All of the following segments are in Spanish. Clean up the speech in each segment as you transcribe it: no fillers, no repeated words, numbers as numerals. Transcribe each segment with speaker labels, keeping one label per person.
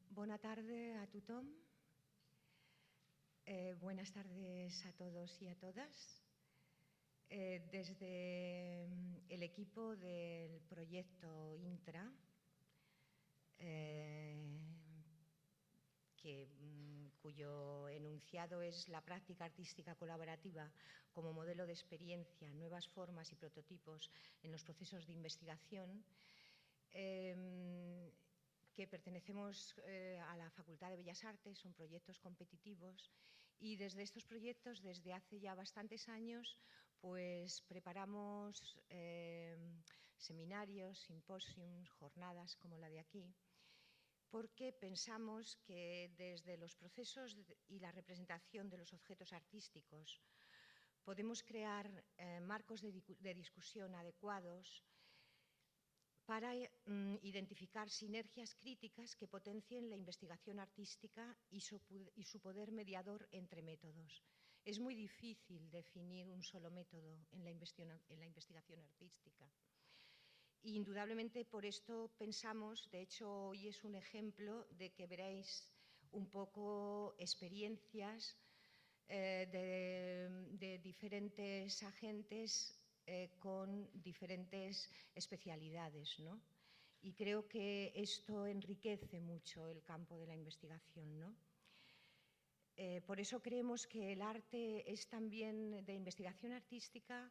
Speaker 1: Bona tarda a tothom. Buenas tardes a todos y a todas. Desde el equipo del proyecto Intra, cuyo enunciado es la práctica artística colaborativa como modelo de experiencia, nuevas formas y prototipos en los procesos de investigación, que pertenecemos a la Facultad de Bellas Artes, son proyectos competitivos y desde estos proyectos, desde hace ya bastantes años, pues preparamos seminarios, simposios, jornadas como la de aquí, porque pensamos que desde los procesos y la representación de los objetos artísticos podemos crear marcos de discusión adecuados para identificar sinergias críticas que potencien la investigación artística y su poder mediador entre métodos. Es muy difícil definir un solo método en la investigación artística. Y indudablemente por esto pensamos, de hecho hoy es un ejemplo de que veréis un poco experiencias de diferentes agentes con diferentes especialidades, ¿no? Y creo que esto enriquece mucho el campo de la investigación, ¿no? Por eso creemos que el arte es también de investigación artística,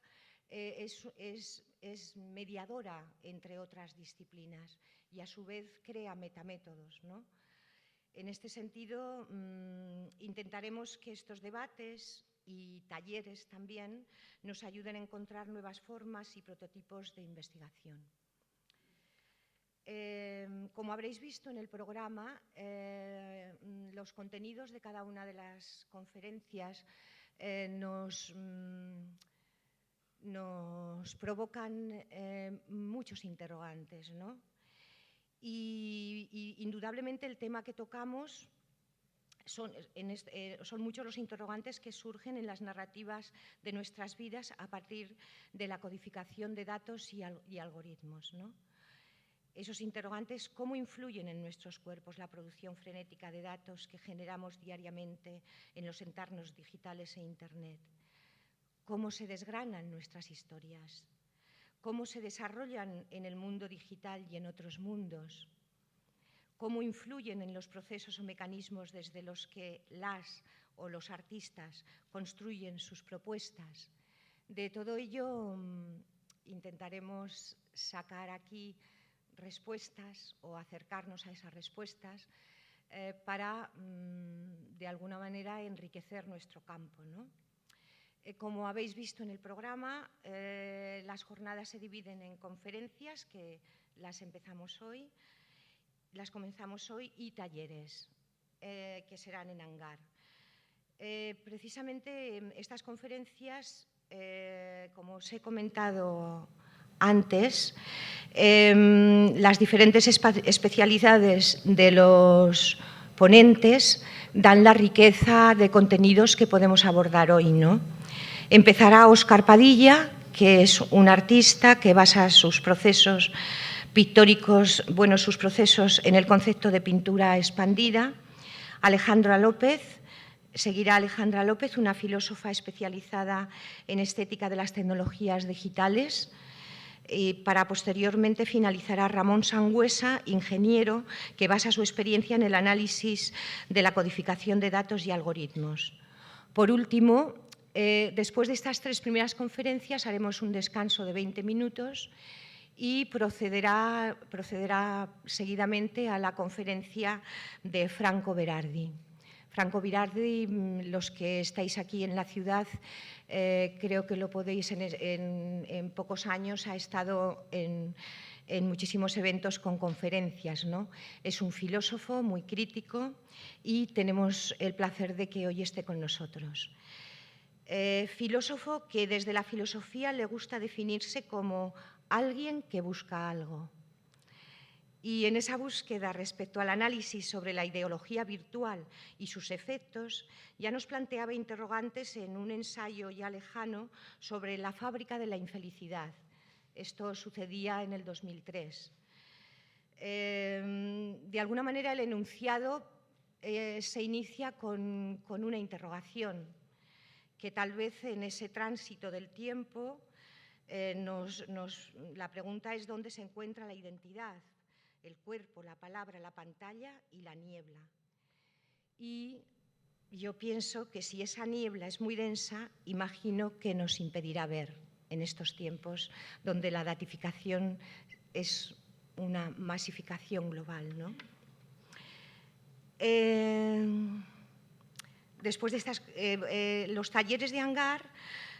Speaker 1: es mediadora entre otras disciplinas y a su vez crea metamétodos, ¿no? En este sentido, intentaremos que estos debates y talleres también nos ayuden a encontrar nuevas formas y prototipos de investigación. Como habréis visto en el programa, los contenidos de cada una de las conferencias nos provocan muchos interrogantes, ¿no? Y indudablemente el tema que tocamos son muchos los interrogantes que surgen en las narrativas de nuestras vidas a partir de la codificación de datos y algoritmos, ¿no? Esos interrogantes, ¿cómo influyen en nuestros cuerpos la producción frenética de datos que generamos diariamente en los entornos digitales e Internet? ¿Cómo se desgranan nuestras historias? ¿Cómo se desarrollan en el mundo digital y en otros mundos? ¿Cómo influyen en los procesos o mecanismos desde los que las o los artistas construyen sus propuestas? De todo ello intentaremos sacar aquí respuestas o acercarnos a esas respuestas para, de alguna manera, enriquecer nuestro campo, ¿no? Como habéis visto en el programa, las jornadas se dividen en conferencias, que las comenzamos hoy, y talleres, que serán en Hangar. Precisamente estas conferencias, como os he comentado antes, las diferentes especialidades de los ponentes dan la riqueza de contenidos que podemos abordar hoy, ¿no? Empezará Óscar Padilla, que es un artista que basa sus procesos pictóricos, sus procesos en el concepto de pintura expandida. Alejandra López. Seguirá Alejandra López, una filósofa especializada en estética de las tecnologías digitales, y para posteriormente finalizará Ramón Sangüesa, ingeniero, que basa su experiencia en el análisis de la codificación de datos y algoritmos. Por último, después de estas tres primeras conferencias haremos un descanso de 20 minutos y procederá seguidamente a la conferencia de Franco Berardi. Franco Berardi, los que estáis aquí en la ciudad, creo que lo podéis, en pocos años ha estado en muchísimos eventos con conferencias, ¿no? Es un filósofo muy crítico y tenemos el placer de que hoy esté con nosotros. Filósofo que desde la filosofía le gusta definirse como alguien que busca algo. Y en esa búsqueda respecto al análisis sobre la ideología virtual y sus efectos, ya nos planteaba interrogantes en un ensayo ya lejano sobre la fábrica de la infelicidad. Esto sucedía en el 2003. De alguna manera el enunciado se inicia con una interrogación, que tal vez en ese tránsito del tiempo la pregunta es dónde se encuentra la identidad, el cuerpo, la palabra, la pantalla y la niebla. Y yo pienso que si esa niebla es muy densa, imagino que nos impedirá ver en estos tiempos donde la datificación es una masificación global, ¿no? Después de los talleres de Hangar,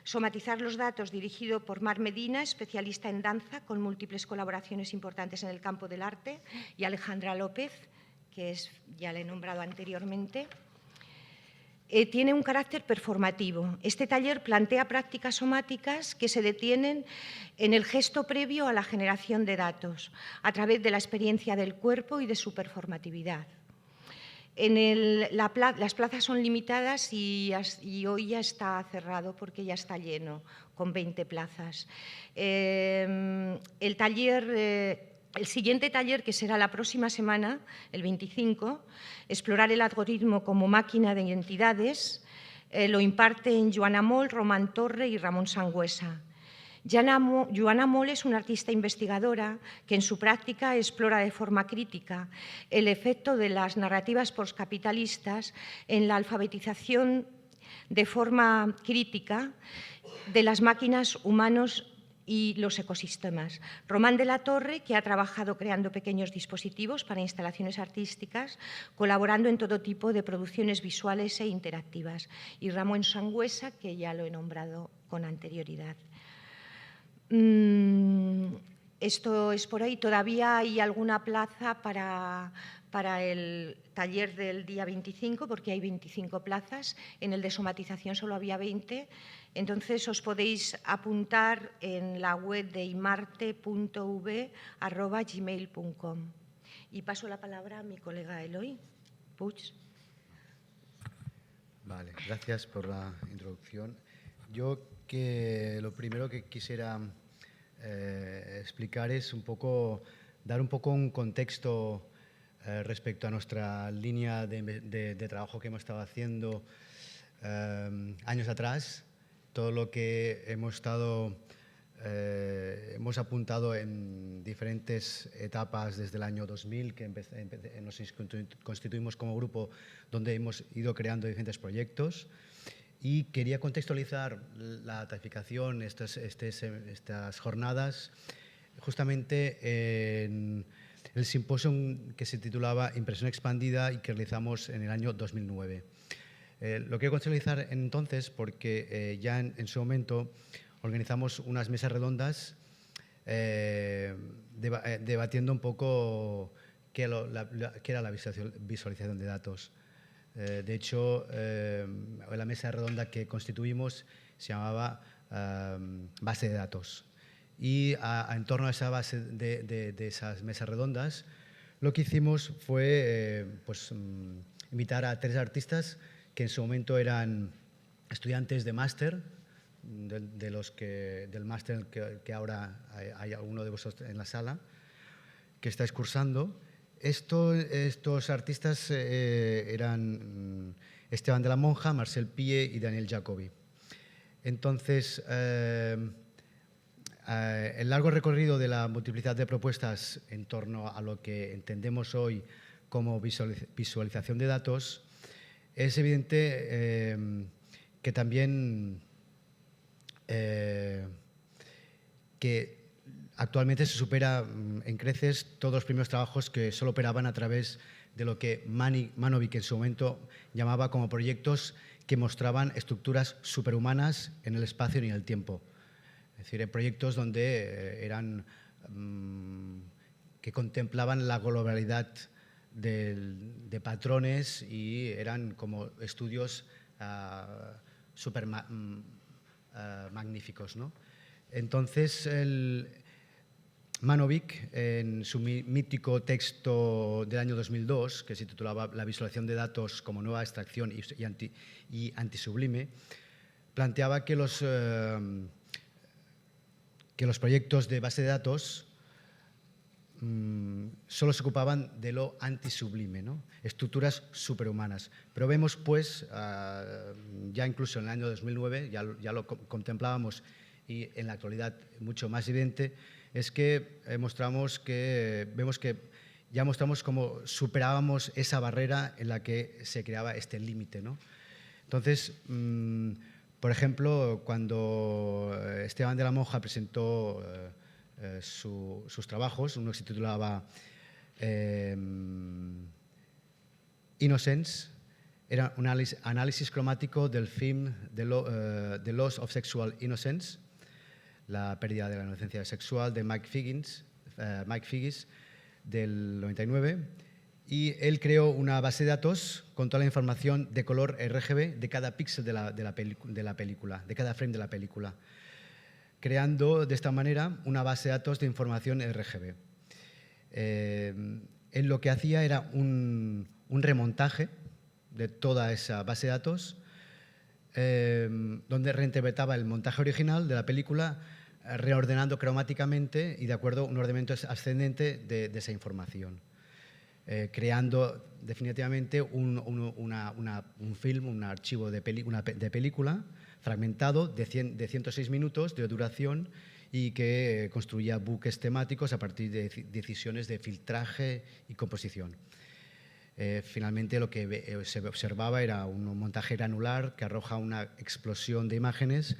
Speaker 1: Somatizar los datos, dirigido por Mar Medina, especialista en danza, con múltiples colaboraciones importantes en el campo del arte, y Alejandra López, que ya la he nombrado anteriormente. Tiene un carácter performativo. Este taller plantea prácticas somáticas que se detienen en el gesto previo a la generación de datos, a través de la experiencia del cuerpo y de su performatividad. Las plazas son limitadas y hoy ya está cerrado porque ya está lleno, con 20 plazas. El siguiente taller, que será la próxima semana, el 25, Explorar el algoritmo como máquina de identidades, lo imparten Joana Moll, Román Torre y Ramón Sangüesa. Joana Moll es una artista investigadora que en su práctica explora de forma crítica el efecto de las narrativas postcapitalistas en la alfabetización de forma crítica de las máquinas, humanos y los ecosistemas. Román de la Torre, que ha trabajado creando pequeños dispositivos para instalaciones artísticas, colaborando en todo tipo de producciones visuales e interactivas. Y Ramón Sangüesa, que ya lo he nombrado con anterioridad. Esto es por ahí. Todavía hay alguna plaza para el taller del día 25, porque hay 25 plazas. En el de somatización solo había 20. Entonces, os podéis apuntar en la web de imarte.v@gmail.com. Y paso la palabra a mi colega Eloy Puig.
Speaker 2: Vale, gracias por la introducción. Yo lo primero que quisiera explicar es dar un poco un contexto respecto a nuestra línea de trabajo que hemos estado haciendo años atrás, todo lo que hemos apuntado en diferentes etapas desde el año 2000, que nos constituimos como grupo, donde hemos ido creando diferentes proyectos. Y quería contextualizar la datificación, estas jornadas, justamente en el simposio que se titulaba Impresión expandida y que realizamos en el año 2009. Lo quiero contextualizar entonces porque ya en su momento organizamos unas mesas redondas debatiendo un poco qué era la visualización de datos. De hecho, la mesa redonda que constituimos se llamaba base de datos. Y en torno a esa base de esas mesas redondas, lo que hicimos fue invitar a 3 artistas que en su momento eran estudiantes de máster, del máster que ahora hay alguno de vosotros en la sala, que estáis cursando. Estos artistas eran Esteban de la Monja, Marcel Pie y Daniel Jacobi. Entonces, el largo recorrido de la multiplicidad de propuestas en torno a lo que entendemos hoy como visualización de datos, es evidente que también que actualmente se supera en creces todos los primeros trabajos que solo operaban a través de lo que Manovic en su momento llamaba como proyectos que mostraban estructuras superhumanas en el espacio y en el tiempo. Es decir, proyectos donde que contemplaban la globalidad de patrones y eran como estudios súper magníficos, ¿no? Entonces, Manovic, en su mítico texto del año 2002, que se titulaba La visualización de datos como nueva extracción y antisublime, planteaba que los proyectos de base de datos solo se ocupaban de lo antisublime, ¿no? Estructuras superhumanas. Pero vemos, pues, ya incluso en el año 2009, ya lo contemplábamos, y en la actualidad mucho más evidente, es que vemos que ya mostramos cómo superábamos esa barrera en la que se creaba este límite, ¿no? Entonces, por ejemplo, cuando Esteban de la Monja presentó sus trabajos, uno que se titulaba Innocence, era un análisis cromático del film The Loss of Sexual Innocence, la pérdida de la inocencia sexual, de Mike Figgis, del 99, y él creó una base de datos con toda la información de color RGB de cada píxel de la película, de cada frame de la película, creando de esta manera una base de datos de información RGB. Él lo que hacía era un remontaje de toda esa base de datos, donde reinterpretaba el montaje original de la película, reordenando cromáticamente y de acuerdo a un ordenamiento ascendente de esa información, creando definitivamente un film, un archivo de película fragmentado de 106 minutos de duración y que construía buques temáticos a partir de decisiones de filtraje y composición. Finalmente lo que se observaba era un montaje granular que arroja una explosión de imágenes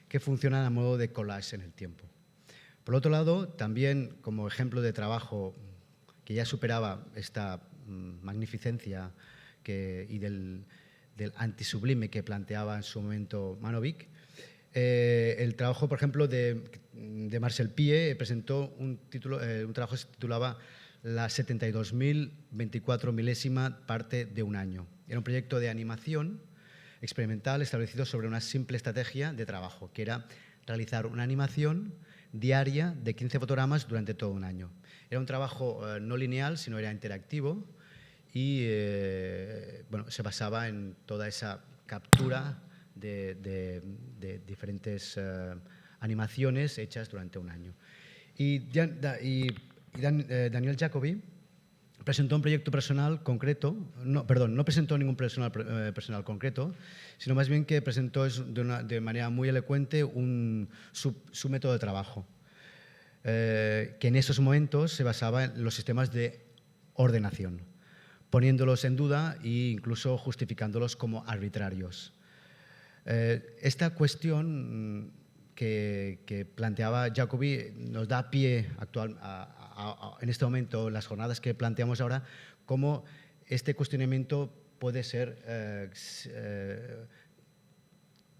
Speaker 2: que funcionan a modo de collage en el tiempo. Por otro lado, también como ejemplo de trabajo que ya superaba esta magnificencia y del antisublime que planteaba en su momento Manovic, el trabajo, por ejemplo, de Marcel Pie presentó un trabajo que se titulaba La 72.024 milésima parte de un año. Era un proyecto de animación experimental establecido sobre una simple estrategia de trabajo, que era realizar una animación diaria de 15 fotogramas durante todo un año. Era un trabajo no lineal, sino era interactivo y bueno, se basaba en toda esa captura de diferentes animaciones hechas durante un año. Y Daniel Jacobi presentó un proyecto personal concreto, no presentó ningún personal concreto, sino más bien que presentó de manera muy elocuente su método de trabajo, que en esos momentos se basaba en los sistemas de ordenación, poniéndolos en duda e incluso justificándolos como arbitrarios. Esta cuestión que planteaba Jacobi nos da pie en este momento, las jornadas que planteamos ahora, cómo este cuestionamiento puede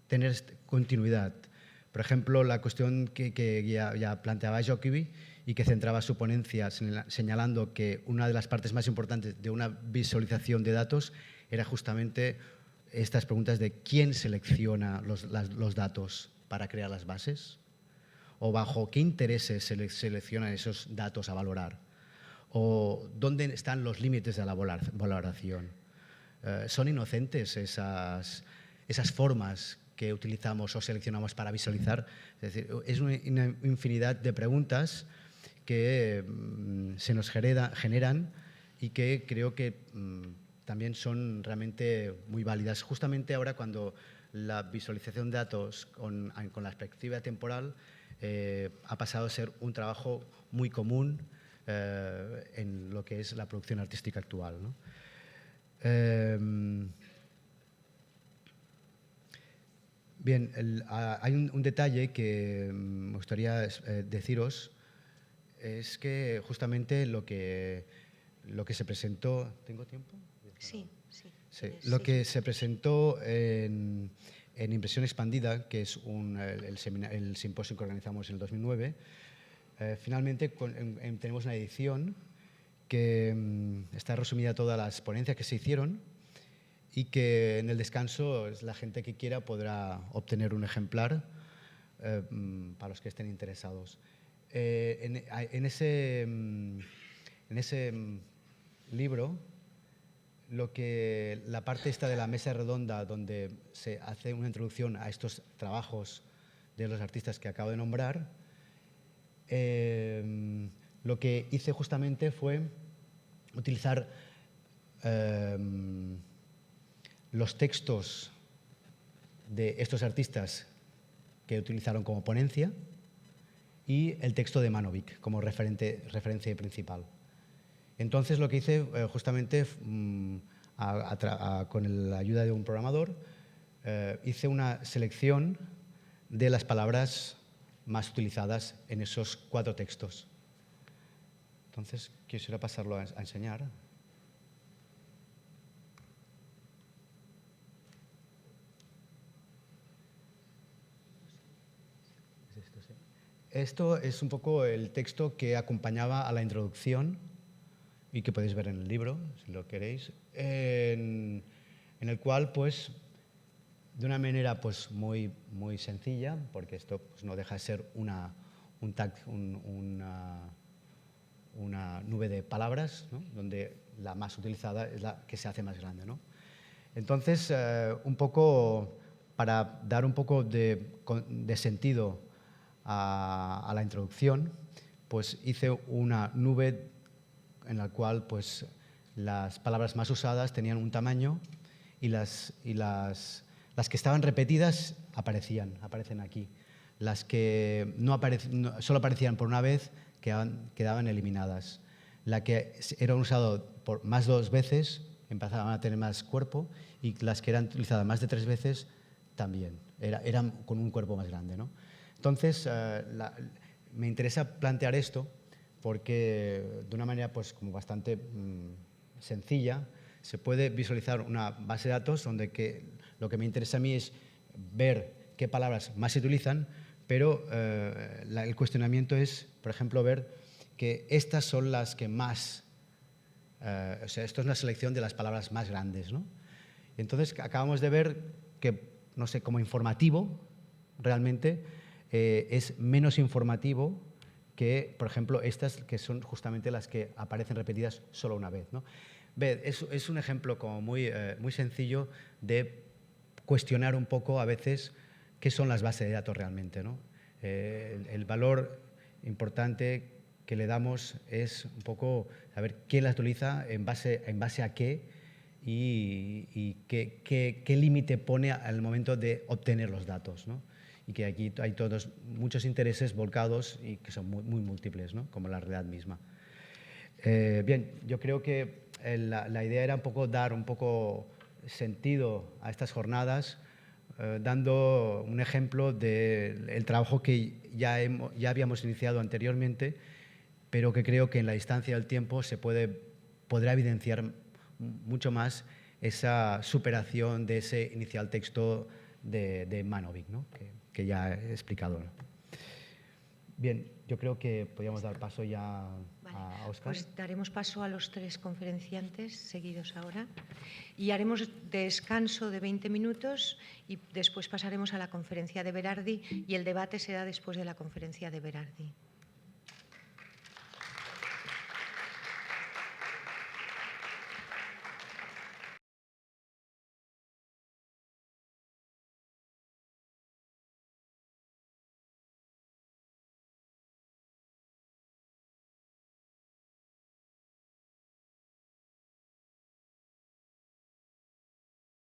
Speaker 2: tener continuidad. Por ejemplo, la cuestión que ya planteaba Jacobi y que centraba su ponencia señalando que una de las partes más importantes de una visualización de datos era justamente estas preguntas de quién selecciona los datos para crear las bases, o bajo qué intereses se seleccionan esos datos a valorar, o dónde están los límites de la valoración. ¿Son inocentes esas formas que utilizamos o seleccionamos para visualizar? Es decir, es una infinidad de preguntas que se nos generan y que creo que también son realmente muy válidas. Justamente ahora, cuando la visualización de datos con la perspectiva temporal ha pasado a ser un trabajo muy común en lo que es la producción artística actual, ¿no? Bien, hay un detalle que me gustaría deciros, es que justamente lo que se presentó… ¿Tengo tiempo?
Speaker 1: Sí.
Speaker 2: Sí, lo que se presentó en Impresión Expandida, que es el simposio que organizamos en el 2009, finalmente tenemos una edición que está resumida todas las ponencias que se hicieron y que en el descanso la gente que quiera podrá obtener un ejemplar para los que estén interesados. En ese libro, la parte esta de la mesa redonda, donde se hace una introducción a estos trabajos de los artistas que acabo de nombrar, lo que hice justamente fue utilizar los textos de estos artistas que utilizaron como ponencia y el texto de Manovic como referencia principal. Entonces lo que hice justamente con la ayuda de un programador, hice una selección de las palabras más utilizadas en esos 4 textos. Entonces quisiera pasarlo a enseñar. Esto es un poco el texto que acompañaba a la introducción y que podéis ver en el libro, si lo queréis, en el cual, pues, de una manera pues, muy sencilla, porque esto pues, no deja de ser una nube de palabras, ¿no? Donde la más utilizada es la que se hace más grande, ¿no? Entonces, un poco para dar un poco de sentido a la introducción, pues hice una nube en la cual pues, las palabras más usadas tenían un tamaño y las que estaban repetidas aparecen aquí. Las que solo aparecían por una vez quedaban eliminadas. La que eran usadas por más 2 veces empezaban a tener más cuerpo y las que eran utilizadas más de 3 veces también. Eran con un cuerpo más grande, ¿no? Entonces, me interesa plantear esto porque de una manera pues, como bastante sencilla se puede visualizar una base de datos donde lo que me interesa a mí es ver qué palabras más se utilizan, pero el cuestionamiento es, por ejemplo, ver que estas son las que más, o sea, esto es una selección de las palabras más grandes, ¿no? Entonces, acabamos de ver que, no sé, como informativo, realmente es menos informativo que, por ejemplo, estas que son justamente las que aparecen repetidas solo una vez, ¿no? Es un ejemplo como muy sencillo de cuestionar un poco a veces qué son las bases de datos realmente, ¿no? El valor importante que le damos es un poco saber quién las utiliza, en base a qué y qué límite pone al momento de obtener los datos, ¿no? Y que aquí hay muchos intereses volcados y que son muy múltiples, ¿no? Como la realidad misma. Bien, yo creo que la idea era un poco dar un poco sentido a estas jornadas, dando un ejemplo del trabajo que ya habíamos iniciado anteriormente, pero que creo que en la distancia del tiempo podrá evidenciar mucho más esa superación de ese inicial texto de Manovic, ¿no? que ya he explicado, ¿no? Bien, yo creo que podríamos dar paso ya a Óscar.
Speaker 1: Pues daremos paso a los 3 conferenciantes seguidos ahora y haremos descanso de 20 minutos y después pasaremos a la conferencia de Berardi y el debate será después de la conferencia de Berardi.